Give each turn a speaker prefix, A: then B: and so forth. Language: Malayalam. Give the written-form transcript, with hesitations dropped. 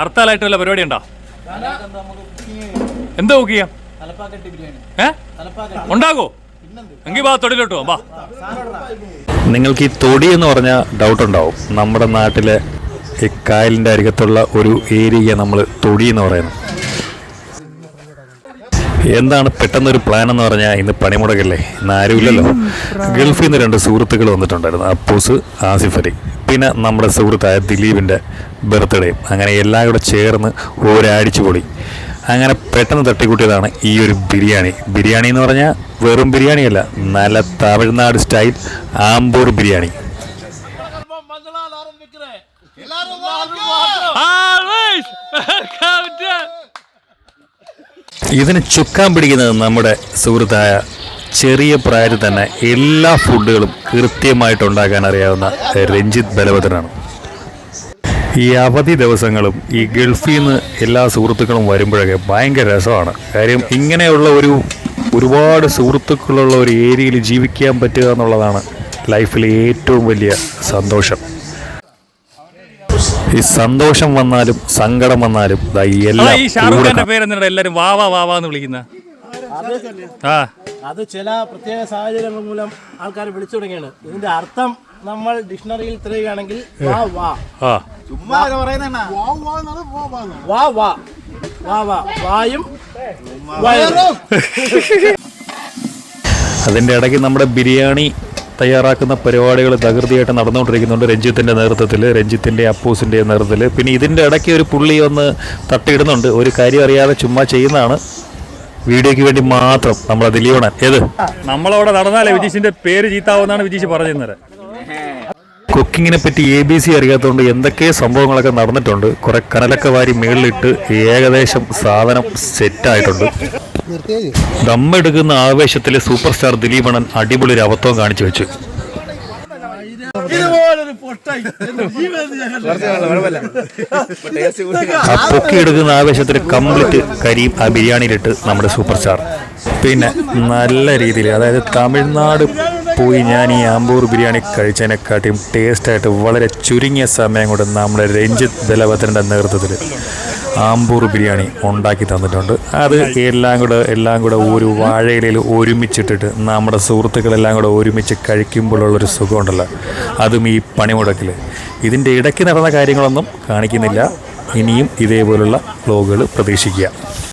A: ഹർത്താലായിട്ട് വല്ല പരിപാടി ഉണ്ടോ? എന്താ കുക്ക് ചെയ്യാം? ഉണ്ടാകോ? എങ്കിൽ വാ തൊടിയിലോട്ടോ വാ.
B: നിങ്ങൾക്ക് ഈ തൊടി എന്ന് പറഞ്ഞാൽ ഡൗട്ട് ഉണ്ടാവും. നമ്മുടെ നാട്ടിലെ ഈ കായലിൻ്റെ അരികത്തുള്ള ഒരു ഏരിയ നമ്മൾ തൊടി എന്ന് പറയുന്നത്. എന്താണ് പെട്ടെന്നൊരു പ്ലാൻ എന്ന് പറഞ്ഞാൽ ഇന്ന് പണിമുടക്കല്ലേ, ഇന്ന് ആരുമില്ലല്ലോ. ഗൾഫിൽ നിന്ന് 2 സുഹൃത്തുക്കൾ വന്നിട്ടുണ്ടായിരുന്നു, അപ്പൂസ്, ആസിഫ് അലി. പിന്നെ നമ്മുടെ സുഹൃത്തായ ദിലീപിൻ്റെ ബർത്ത്ഡേ. അങ്ങനെ എല്ലാം കൂടെ ചേർന്ന് ഒരടിച്ചു പൊളി. അങ്ങനെ പെട്ടെന്ന് തട്ടിക്കൂട്ടിയതാണ് ഈ ഒരു ബിരിയാണി. ബിരിയാണി എന്ന് പറഞ്ഞാൽ വെറും ബിരിയാണിയല്ല, നല്ല തമിഴ്നാട് സ്റ്റൈൽ ആമ്പൂർ ബിരിയാണി. ഇതിന് ചുക്കാൻ പിടിക്കുന്നത് നമ്മുടെ സുഹൃത്തായ ചെറിയ പ്രായത്തിൽ തന്നെ എല്ലാ ഫുഡുകളും കൃത്യമായിട്ട് ഉണ്ടാക്കാൻ അറിയാവുന്ന രഞ്ജിത്ത് ബലഭദ്രനാണ്. ഈ അവധി ദിവസങ്ങളും ഈ ഗൾഫിൽ നിന്ന് എല്ലാ സുഹൃത്തുക്കളും വരുമ്പോഴൊക്കെ ഭയങ്കര രസമാണ്. കാര്യം ഇങ്ങനെയുള്ള ഒരുപാട് സുഹൃത്തുക്കളുള്ള ഒരു ഏരിയയിൽ ജീവിക്കാൻ പറ്റുക എന്നുള്ളതാണ് ലൈഫിലെ ഏറ്റവും വലിയ സന്തോഷം. ഈ സന്തോഷം വന്നാലും സങ്കടം വന്നാലും
A: എല്ലാരും വാവാ വാവാന്ന് വിളിക്കുന്ന
C: അത് ചില പ്രത്യേക സാഹചര്യങ്ങൾ മൂലം ആൾക്കാർ വിളിച്ചു തുടങ്ങിയാണ്. ഇതിന്റെ അർത്ഥം നമ്മൾ ഡിക്ഷണറിയിൽ തിരയുകയാണെങ്കിൽ വാ വാ, വാ വാ, വാ വാ, വായും വയറും.
B: അതിൻ്റെ ഇടയ്ക്ക് നമ്മുടെ ബിരിയാണി തയ്യാറാക്കുന്ന പരിപാടികൾ തകൃതിയായിട്ട് നടന്നുകൊണ്ടിരിക്കുന്നുണ്ട് രഞ്ജിത്തിൻ്റെ നേതൃത്വത്തിൽ, രഞ്ജിത്തിൻ്റെ അപ്പൂസിൻ്റെ നേതൃത്വത്തിൽ. പിന്നെ ഇതിൻ്റെ ഇടയ്ക്ക് ഒരു പുള്ളി ഒന്ന് തട്ടിയിടുന്നുണ്ട്. ഒരു കാര്യം അറിയാതെ ചുമ്മാ ചെയ്യുന്നതാണ്, വീഡിയോയ്ക്ക് വേണ്ടി മാത്രം. നമ്മളെ ദിലീപണൻ ഏത്
A: നമ്മളവിടെ നടന്നാലേ വിജീഷിന്റെ പേര് ചീത്താവുന്നാണ് വിജീഷ് പറഞ്ഞിരുന്നത്.
B: കുക്കിങ്ങിനെ പറ്റി ABC അറിയാത്തതുകൊണ്ട് എന്തൊക്കെ സംഭവങ്ങളൊക്കെ നടന്നിട്ടുണ്ട്. കുറെ കനലൊക്കെ വാരി മേളിലിട്ട് ഏകദേശം സാധനം സെറ്റായിട്ടുണ്ട്. ദമ്മെടുക്കുന്ന ആവേശത്തിൽ സൂപ്പർ സ്റ്റാർ ദിലീപണൻ അടിപൊളി ഒരു അബദ്ധവും കാണിച്ചു വെച്ചു. ആ പൊക്കിയെടുക്കുന്ന ആവേശത്തിൽ കംപ്ലീറ്റ് കരിയും ആ ബിരിയാണിയിലിട്ട് നമ്മുടെ സൂപ്പർ സ്റ്റാർ. പിന്നെ നല്ല രീതിയിൽ, അതായത് തമിഴ്നാട് പോയി ഞാൻ ഈ ആമ്പൂർ ബിരിയാണി കഴിച്ചതിനെക്കാട്ടിയും ടേസ്റ്റായിട്ട് വളരെ ചുരുങ്ങിയ സമയം കൊണ്ട് നമ്മുടെ രഞ്ജിത്ത് ബലഭദ്രൻ്റെ നേതൃത്വത്തിൽ ആമ്പൂർ ബിരിയാണി ഉണ്ടാക്കി തന്നിട്ടുണ്ട്. അത് എല്ലാം കൂടെ ഒരു വാഴയിലയിൽ ഒരുമിച്ചിട്ടിട്ട് നമ്മുടെ സുഹൃത്തുക്കളെല്ലാം കൂടെ ഒരുമിച്ച് കഴിക്കുമ്പോഴുള്ളൊരു സുഖമുണ്ടല്ലോ, അതും ഈ പണിമുടക്കിൽ. ഇതിൻ്റെ ഇടയ്ക്ക് നടന്ന കാര്യങ്ങളൊന്നും കാണിക്കുന്നില്ല. ഇനിയും ഇതേപോലുള്ള വ്ലോഗുകൾ പ്രതീക്ഷിക്കുക.